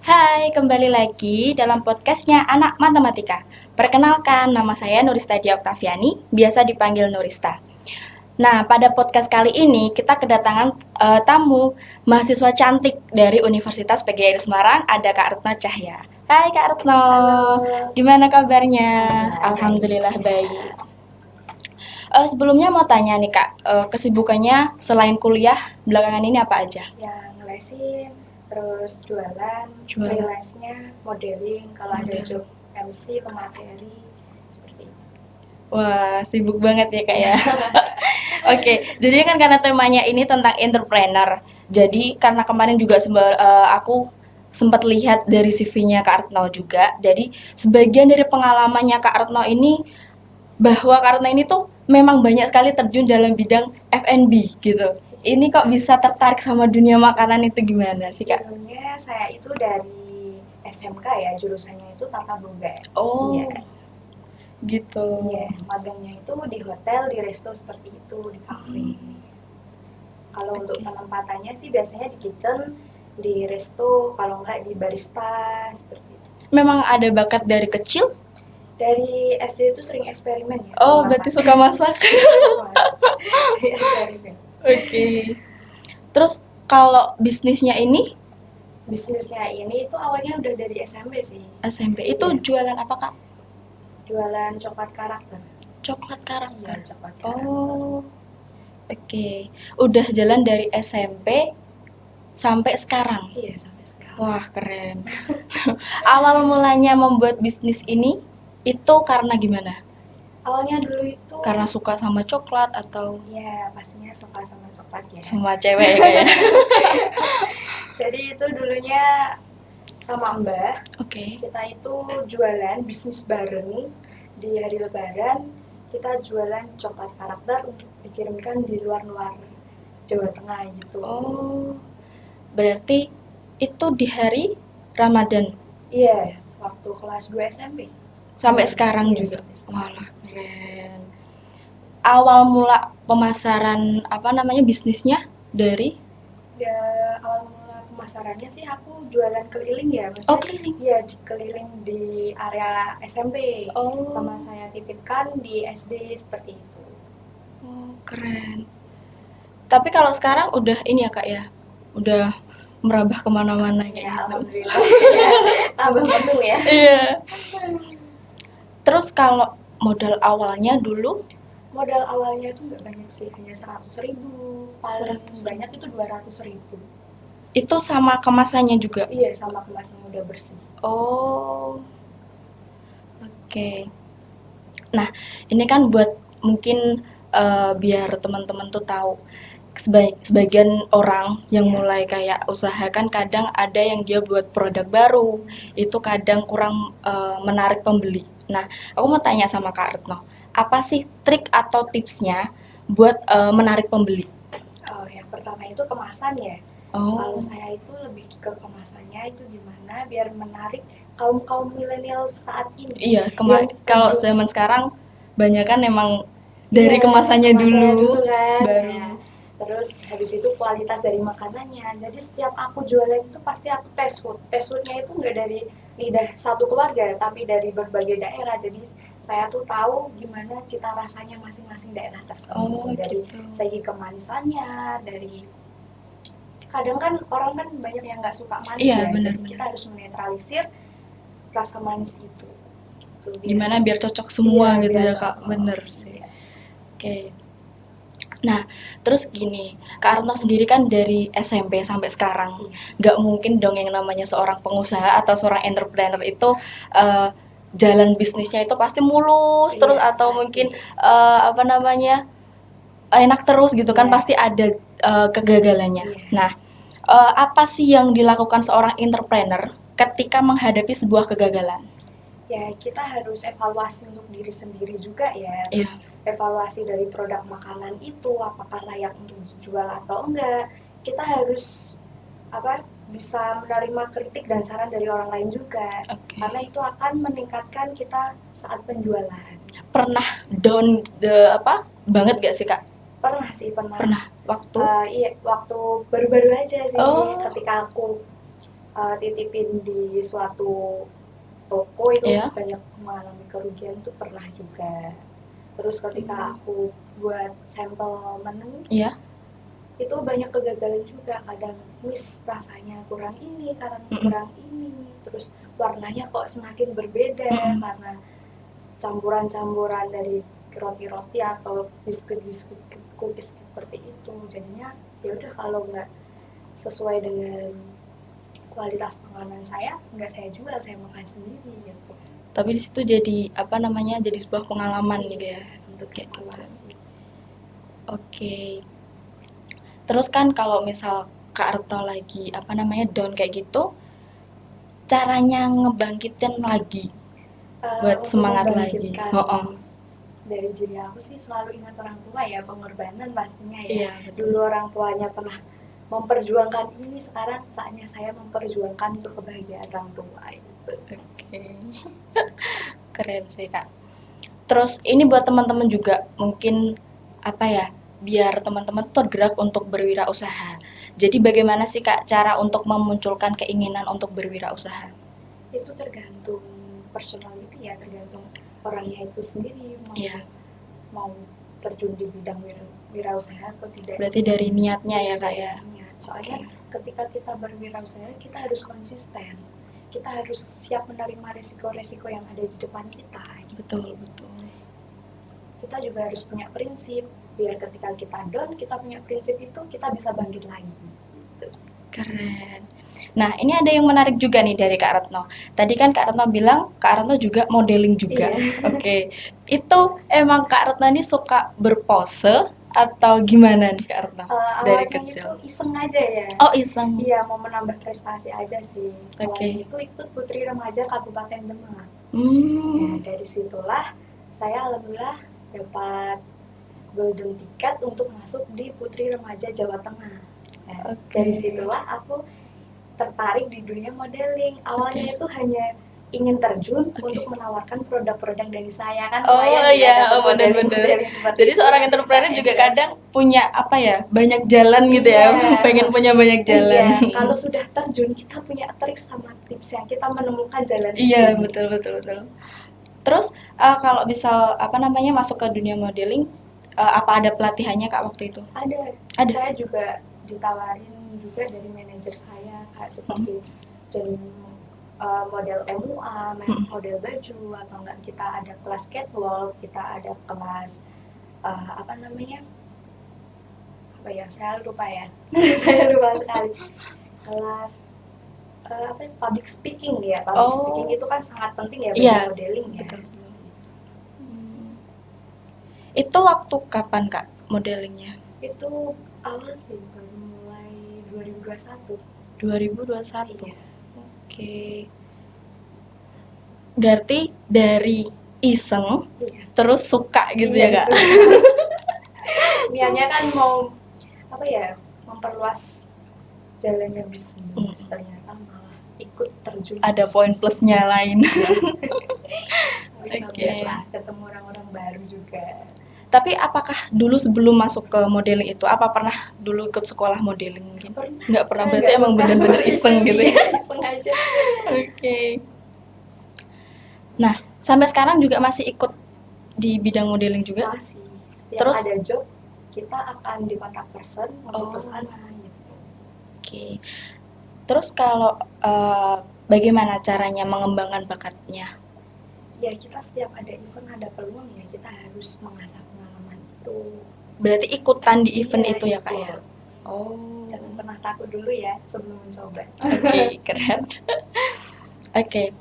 Hai, kembali lagi dalam podcastnya Anak Matematika. Perkenalkan, nama saya Nurista Dia Oktaviani, biasa dipanggil Nurista. Nah, pada podcast kali ini kita kedatangan tamu mahasiswa cantik dari Universitas PGRI Semarang, ada Kak Retno Cahya. Hai Kak Retno, Halo. gimana kabarnya? Alhamdulillah, Alhamdulillah baik, baik. sehat. Sebelumnya mau tanya nih Kak, kesibukannya selain kuliah belakangan ini apa aja? Yang ngelesin, terus jualan, Jualan. freelance-nya, modeling, kalau ada Modeling. job MC, pemateri, seperti itu. Wah, sibuk banget ya Kak ya. Oke, jadi kan karena temanya ini tentang entrepreneur. Jadi karena kemarin juga aku sempat lihat dari CV-nya Kak Retno juga. Jadi sebagian dari pengalamannya Kak Retno ini bahwa Kak Retno ini tuh memang banyak sekali terjun dalam bidang F&B gitu. Ini kok bisa tertarik sama dunia makanan itu gimana sih Kak? Dulunya saya itu dari SMK ya, jurusannya itu Tata Boga. Oh, Iya, gitu. iya, magangnya itu di hotel, di resto seperti itu, di cafe. Kalau untuk penempatannya sih biasanya di kitchen, di resto, kalau enggak di barista, seperti itu. Memang ada bakat dari kecil? Dari SD itu sering eksperimen ya. Oh, Memasak. berarti suka masak. Saya eksperimen. Oke. Terus kalau bisnisnya ini Bisnisnya ini itu awalnya udah dari SMP sih. SMP itu Iya. jualan apa Kak? Jualan coklat karakter. Coklat Iya, karakter. coklat karakter. Oh, oke. Udah jalan dari SMP sampai sekarang. Iya, sampai sekarang. Wah, keren. Awal mulanya membuat bisnis ini itu karena gimana? Awalnya dulu itu Karena suka sama coklat atau ya pastinya suka sama coklat ya. semua cewek ya kayaknya? Jadi itu dulunya sama Mbah, Oke. kita itu jualan bisnis bareng di hari Lebaran. Kita jualan coklat karakter untuk dikirimkan di luar-luar Jawa Tengah gitu. Oh, berarti itu di hari Ramadan Iya, waktu kelas 2 SMP. sampai Iya, sekarang iya, juga. sampai sekarang. Walah, keren. Awal mula pemasaran apa namanya bisnisnya dari Ya, awal mula pemasarannya sih aku jualan keliling ya, oh maksudnya keliling. ya di keliling di area SMP. Oh, Sama saya titipkan di SD seperti itu. oh, keren. Tapi kalau sekarang udah ini ya Kak ya, udah merambah kemana-mana kayak Ya, gitu. alhamdulillah. Tambah menu ya. Iya. Terus kalau modal awalnya dulu Modal awalnya itu nggak banyak sih, hanya 100.000. Paling 100 banyak itu 200.000. itu sama kemasannya juga. Iya, sama kemasannya udah bersih. Oh, oke. Nah, ini kan buat mungkin biar teman-teman tuh tahu sebagian orang yang mulai kayak usaha kan kadang ada yang dia buat produk baru itu kadang kurang menarik pembeli. Nah, aku mau tanya sama Kak Retno, apa sih trik atau tipsnya buat menarik pembeli? Oh, yang pertama itu kemasan ya. Kalau Oh, saya itu lebih ke kemasannya itu gimana biar menarik kaum-kaum milenial saat ini. iya kemarin kalau Belum, zaman sekarang banyak kan emang dari iya, kemasannya kemasannya dulu dulu kan. baru. Ya. Terus habis itu kualitas dari makanannya. Jadi setiap aku jualan itu pasti aku tes food. Tes foodnya itu nggak dari lidah satu keluarga, tapi dari berbagai daerah. Jadi saya tuh tahu gimana cita rasanya masing-masing daerah tersebut. Oh Dari gitu. segi kemanisannya, dari kadang kan orang kan banyak yang nggak suka manis Iya ya, jadi benar-benar. kita harus menetralisir rasa manis itu. Gitu, Gimana biar cocok semua iya, gitu biar ya Kak, cocok. bener sih. Iya. Oke. Nah, terus gini, Kak Arno sendiri kan dari SMP sampai sekarang, Iya. nggak mungkin dong yang namanya seorang pengusaha atau seorang entrepreneur itu eh, jalan bisnisnya itu pasti mulus terus Iya, atau pasti. mungkin apa namanya enak terus gitu kan Iya. pasti ada kegagalannya. Iya. Nah, apa sih yang dilakukan seorang entrepreneur ketika menghadapi sebuah kegagalan? Ya, kita harus evaluasi untuk diri sendiri juga ya. Iya. Terus evaluasi dari produk makanan itu apakah layak untuk dijual atau enggak. Kita harus apa bisa menerima kritik dan saran dari orang lain juga. Oke. Karena itu akan meningkatkan kita saat penjualan. Pernah down the apa banget gak sih Kak? Pernah sih, pernah. Pernah waktu Iya, waktu baru-baru aja sih oh ketika aku titipin di suatu toko itu Iya. banyak mengalami kerugian tuh pernah juga. Terus ketika aku buat sampel menu Iya. itu banyak kegagalan juga, kadang miss rasanya kurang ini, karena Mm-mm. kurang ini, terus warnanya kok semakin berbeda karena campuran-campuran dari roti-roti atau biskuit-biskuit cookies seperti itu. Jadinya ya udah, kalau nggak sesuai dengan kualitas penganan saya, nggak saya jual, saya makan sendiri gitu. Tapi di situ jadi apa namanya, jadi sebuah pengalaman gitu ya untuk kayak gitu. Evaluasi. Oke. Terus kan kalau misal Kak Arto lagi apa namanya down kayak gitu, caranya ngebangkitin lagi buat Untuk semangat lagi. membangkitkan Heeh. dari diri aku sih selalu ingat orang tua ya, pengorbanan pastinya ya. Iya, betul. Dulu orang tuanya pernah memperjuangkan ini, sekarang saatnya saya memperjuangkan untuk kebahagiaan orang tua gitu. Oke. Keren sih, Kak. Terus ini buat teman-teman juga mungkin apa ya, biar teman-teman tergerak untuk berwirausaha. Jadi bagaimana sih Kak cara untuk memunculkan keinginan untuk berwirausaha? Itu tergantung personality ya, tergantung orangnya itu sendiri mau Iya. mau terjun di bidang wirausaha atau tidak. Berarti dari niatnya ya Kak ya. Niat. Soalnya Oke. ketika kita berwirausaha kita harus konsisten, kita harus siap menerima resiko-resiko yang ada di depan kita. Betul, betul. Kita juga harus punya prinsip, biar ketika kita down kita punya prinsip itu, kita bisa bangkit lagi gitu. Keren. Nah, ini ada yang menarik juga nih dari Kak Retno. Tadi kan Kak Retno bilang Kak Retno juga modeling juga. Iya. Oke. Itu emang Kak Retno ini suka berpose atau gimana nih Kak Retno? Dari Awalnya kecil. itu iseng aja ya. Oh, iseng. Iya, mau menambah prestasi aja sih. Oke. Awalnya itu ikut Putri Remaja Kabupaten Demak. Ya, dari situlah saya alhamdulillah dapat golden ticket untuk masuk di Putri Remaja Jawa Tengah. Nah, Oke. dari situlah aku tertarik di dunia modeling. Awalnya itu hanya ingin terjun untuk menawarkan produk-produk dari saya, kan Oh lumayan ya iya, dapat bener-bener. modeling seperti Jadi itu, seorang bisa entrepreneur juga endorse. kadang punya apa ya, banyak jalan gitu ya, Iya. pengen punya banyak jalan. Iya, kalau sudah terjun kita punya trik sama tipsnya, kita menemukan jalan Iya, itu. betul betul betul. Terus kalau misal apa namanya masuk ke dunia modeling, apa ada pelatihannya Kak waktu itu? Ada. Ada. Saya juga ditawarin juga dari manajer saya, kayak seperti dari model MUA, model baju, atau enggak kita ada kelas catwalk, kita ada kelas apa namanya? Apa ya? Saya lupa ya. Saya lupa sekali. Kelas apa public speaking ya. Public speaking itu kan sangat penting ya bagi Iya, modeling ya. betul. Itu waktu kapan Kak modelingnya? Itu awal sih, baru mulai 2021. 2021. Iya. Oke. Berarti dari iseng Iya. terus suka gitu ya Kak? Niatnya kan mau apa ya, memperluas jalannya bisnis, ternyata malah ikut terjun. Ada poin plusnya lain. Oke. Lah, ketemu orang-orang baru juga. Tapi apakah dulu sebelum masuk ke modeling itu, apa pernah dulu ikut sekolah modeling mungkin? Nggak pernah, berarti emang bener-bener iseng gitu ya? Iseng aja. Oke. Nah, sampai sekarang juga masih ikut di bidang modeling juga? Masih. Setiap Terus ada job, kita akan di kontak person untuk ke sana gitu. Oke. Terus kalau bagaimana caranya mengembangkan bakatnya? Ya kita setiap ada event, ada peluang ya kita harus mengasah pengalaman itu. Berarti ikutan di event itu ya Kak ya? Oh. Jangan pernah takut dulu ya sebelum mencoba. Oke, keren. Oke.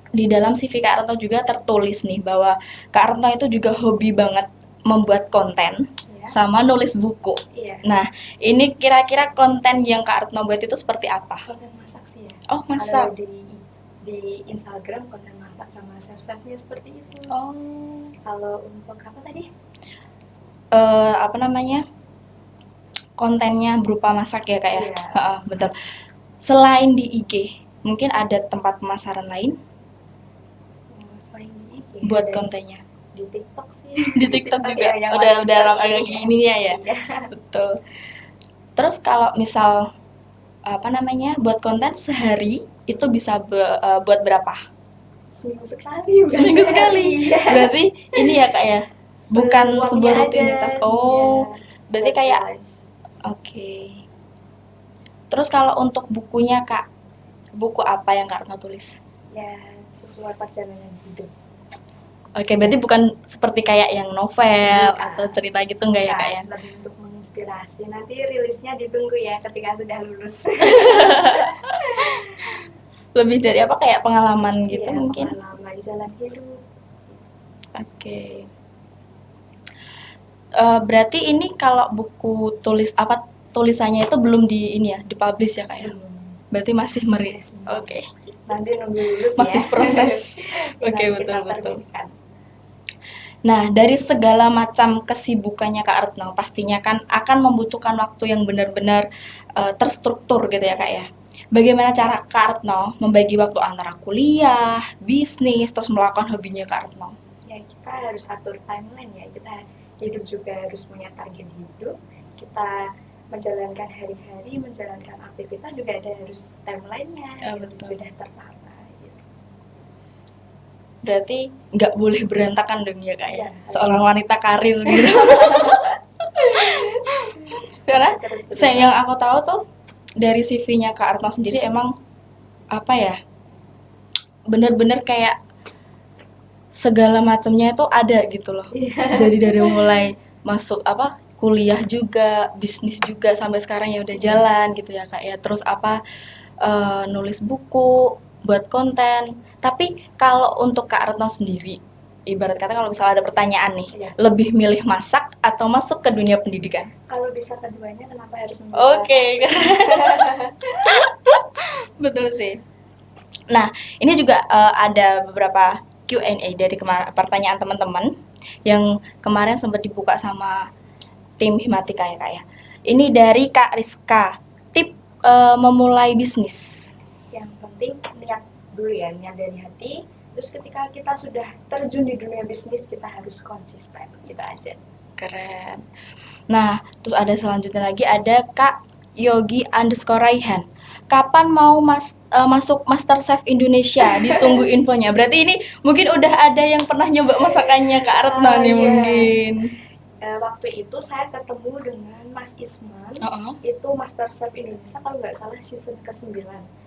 Di dalam CV Kak Retno juga tertulis nih bahwa Kak Retno itu juga hobi banget membuat konten sama nulis buku. Iya. Nah, ini kira-kira konten yang Kak Retno buat itu seperti apa? Konten masak sih ya. Oh, masak. Kalau di Instagram konten masak sama chef-chefnya seperti itu. Oh. Kalau untuk apa tadi? Apa namanya? Kontennya berupa masak ya Kak ya? Iya. Betul. Selain di IG, mungkin ada tempat pemasaran lain? Selain di IG. Buat kontennya? Di TikTok sih. Di TikTok juga. Ya, udah agak gini ya. Iya. Betul. Terus kalau misal buat konten sehari itu bisa buat berapa? Seminggu sekali, bukan Seminggu sehari. sekali. Iya. Berarti ini ya Kak ya, bukan Seluangnya sebuah aja. rutinitas. Iya. Oh, berarti Buat kayak realize. oke. Terus kalau untuk bukunya Kak, buku apa yang Kak Retno tulis? Ya, sesuai perjalanan hidup. Oke, berarti bukan seperti kayak yang novel Bukan. atau cerita gitu enggak ya Kak ya? Lebih untuk menginspirasi. Nanti rilisnya ditunggu ya ketika sudah lulus. Lebih dari apa kayak pengalaman gitu Iya, mungkin? pengalaman jalan hidup. Oke. Berarti ini kalau buku tulisannya itu belum di ini ya, dipublish ya Kak ya? Belum. Berarti masih Sesi-sesinya. Oke. Nanti nunggu lulus ya. Masih proses. Ya, Oke, nanti betul kita betul. terbitkan. Nah, dari segala macam kesibukannya Kak Retno, pastinya kan akan membutuhkan waktu yang benar-benar terstruktur gitu ya Kak ya. Bagaimana cara Kak Retno membagi waktu antara kuliah, bisnis, terus melakukan hobinya Kak Retno? Ya, kita harus atur timeline ya. Kita hidup juga harus punya target hidup. Kita menjalankan hari-hari, menjalankan aktivitas juga ada harus timelinenya yang Betul. sudah tertata. Gitu. Berarti nggak boleh berantakan dong ya Kak ya? Iya, Seorang harus. wanita karir gitu. Karena Masih terus berusaha. yang aku tahu tuh dari CV-nya Kak Retno sendiri emang apa ya, bener-bener kayak segala macamnya itu ada gitu loh. Iya. Jadi dari mulai masuk kuliah juga, bisnis juga sampai sekarang ya udah jalan gitu ya Kak ya. Terus nulis buku, buat konten. Tapi kalau untuk Kak Retno sendiri, ibarat kata kalau misalnya ada pertanyaan nih, Iya. lebih milih masak atau masuk ke dunia pendidikan? Kalau bisa keduanya, kenapa harus memilih salah Oke. satu? Betul sih. Nah, ini juga ada beberapa Q&A dari pertanyaan teman-teman yang kemarin sempat dibuka sama tim Himatika ya Kak ya. Ini dari Kak Rizka, tip memulai bisnis. Yang penting niat dulu ya, niat dari hati. Terus ketika kita sudah terjun di dunia bisnis, kita harus konsisten, gitu aja. Keren. Nah, terus ada selanjutnya lagi ada Kak Yogi _ Raihan. Kapan mau masuk MasterChef Indonesia? Ditunggu infonya. Berarti ini mungkin udah ada yang pernah nyoba masakannya Kak Retno nih Iya. mungkin. Waktu itu saya ketemu dengan Mas Isman. Itu MasterChef Indonesia kalau nggak salah season ke-9.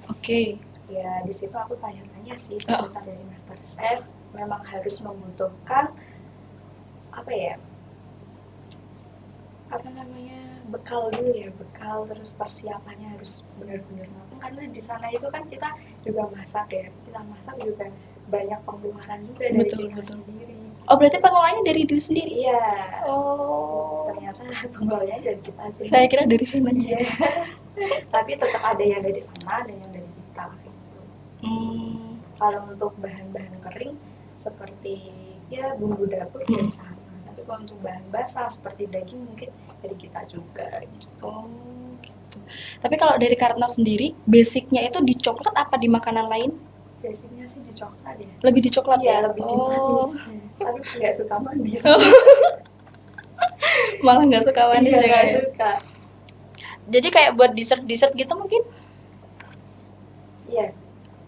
Oke. Ya, di situ aku tanya-tanya sih seputar dari MasterChef. Memang harus membutuhkan bekal dulu ya, bekal, terus persiapannya harus benar-benar matang karena di sana itu kan kita juga masak ya, kita masak juga banyak pengeluaran juga dari kita sendiri. Oh, berarti pengelolanya dari diri sendiri? Iya. Oh. Ternyata pengelolanya dari kita sendiri. Saya kira dari sana. Iya. Tapi tetap ada yang dari sana, ada yang dari kita gitu. Kalau untuk bahan-bahan kering seperti ya bumbu dapur dari sana. Tapi kalau untuk bahan basah seperti daging mungkin dari kita juga gitu. Oh, gitu. Tapi kalau dari Kak Retno sendiri, basicnya itu di coklat apa di makanan lain? Basicnya sih di coklat ya. Lebih di coklat ya? Iya, lebih di manis. Tapi nggak suka manis. Malah nggak suka manis Iya, ya nggak Kak? suka. Jadi kayak buat dessert gitu mungkin? Iya,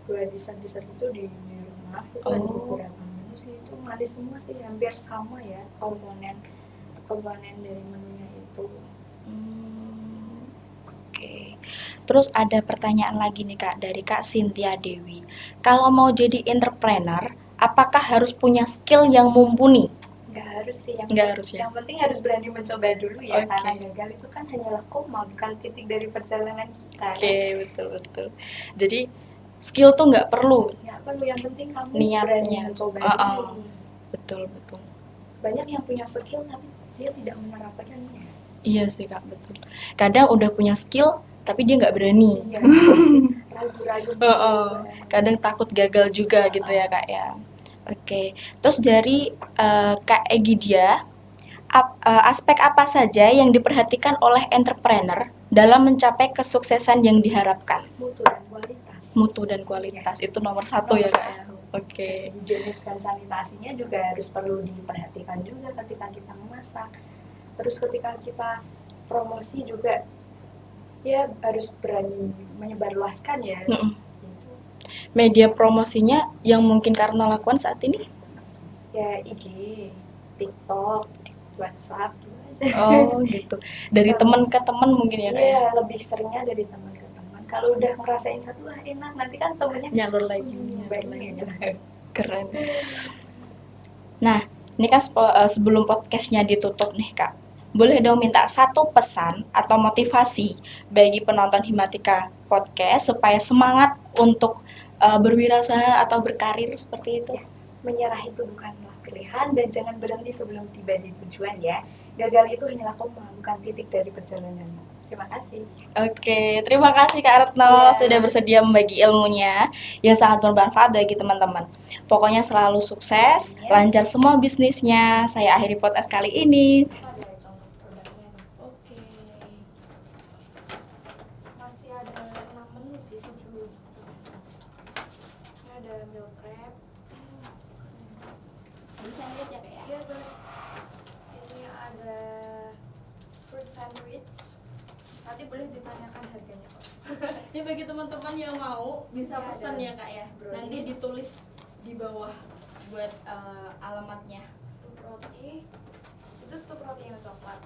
buat dessert itu di rumah itu ada beberapa menu sih, itu manis semua sih, hampir sama ya komponen dari menunya itu. Oke. Terus ada pertanyaan lagi nih Kak dari Kak Cynthia Dewi. Kalau mau jadi entrepreneur, apakah harus punya skill yang mumpuni? Nggak harus sih, yang penting harus berani mencoba dulu ya. Karena gagal itu kan hanyalah koma, bukan titik dari perjalanan kita. Oke, betul. Jadi skill tuh nggak perlu. Nggak perlu, yang penting kamu niatnya berani mencoba dulu. Betul. Banyak yang punya skill tapi dia tidak menerapkannya. Iya sih Kak, betul. Kadang udah punya skill tapi dia nggak berani. Iya, ragu-ragu mencoba. Kadang takut gagal juga gitu ya Kak ya. Oke. Terus dari Kak Egidia, aspek apa saja yang diperhatikan oleh entrepreneur dalam mencapai kesuksesan yang diharapkan? Mutu dan kualitas. Itu nomor satu ya Kak ya. Oke. Higienis dan sanitasinya juga harus perlu diperhatikan juga ketika kita memasak. Terus ketika kita promosi juga Ya harus berani menyebarluaskan ya. Mm-mm. Gitu. Media promosinya yang mungkin Karno lakukan saat ini? Ya IG, TikTok, WhatsApp gitu aja. Oh gitu. Dari Sama. teman ke teman mungkin ya Kak ya? Iya, lebih seringnya dari teman ke teman. Kalau udah ngerasain satu wah enak, nanti kan temennya Nyalur lagi, nyalur banyak lagi. gitu. Keren. Nah, ini kan sebelum podcastnya ditutup nih Kak. Boleh dong minta satu pesan atau motivasi bagi penonton Himatika Podcast supaya semangat untuk berwirausaha atau berkarir seperti itu? Ya, menyerah itu bukanlah pilihan dan jangan berhenti sebelum tiba di tujuan ya. Gagal itu hanyalah koma, bukan titik dari perjalanan. Terima kasih. Oke, terima kasih Kak Retno sudah bersedia membagi ilmunya yang sangat bermanfaat bagi teman-teman. Pokoknya selalu sukses, lancar semua bisnisnya. Saya akhiri podcast kali ini. Ada contoh produknya nih. Oke. Masih ada 6 menu sih, 7. Ini ada meal prep. Bisa lihat ya Kak ya? Iya, boleh. Ini ada fruit sandwich. Nanti boleh ditanyakan harganya kok. Ini bagi teman-teman yang mau bisa Ya, pesan ada ya Kak ya. brownies. Nanti ditulis di bawah buat alamatnya. Stup roti. Itu stup roti yang coklat.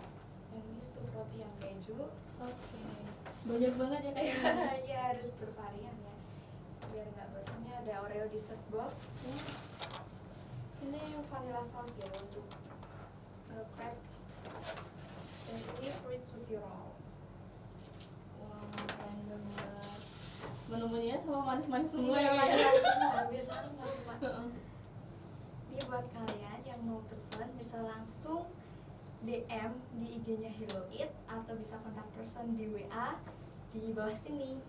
Yang ini stup roti yang keju. Oke. Banyak banget ya Kak ya. Ya harus bervarian ya. Biar nggak bosannya ada Oreo dessert box. Ini vanilla sauce ya untuk milk crepe. Dan ini fruit sushi roll. Wah, keren banget. Menu-menunya sama manis-manis semua Iya, ya Kak ya. vanilla semua, hampir sama cuma. Ini buat kalian yang mau pesan bisa langsung DM di IG-nya Hello It atau bisa kontak person di WA di bawah sini.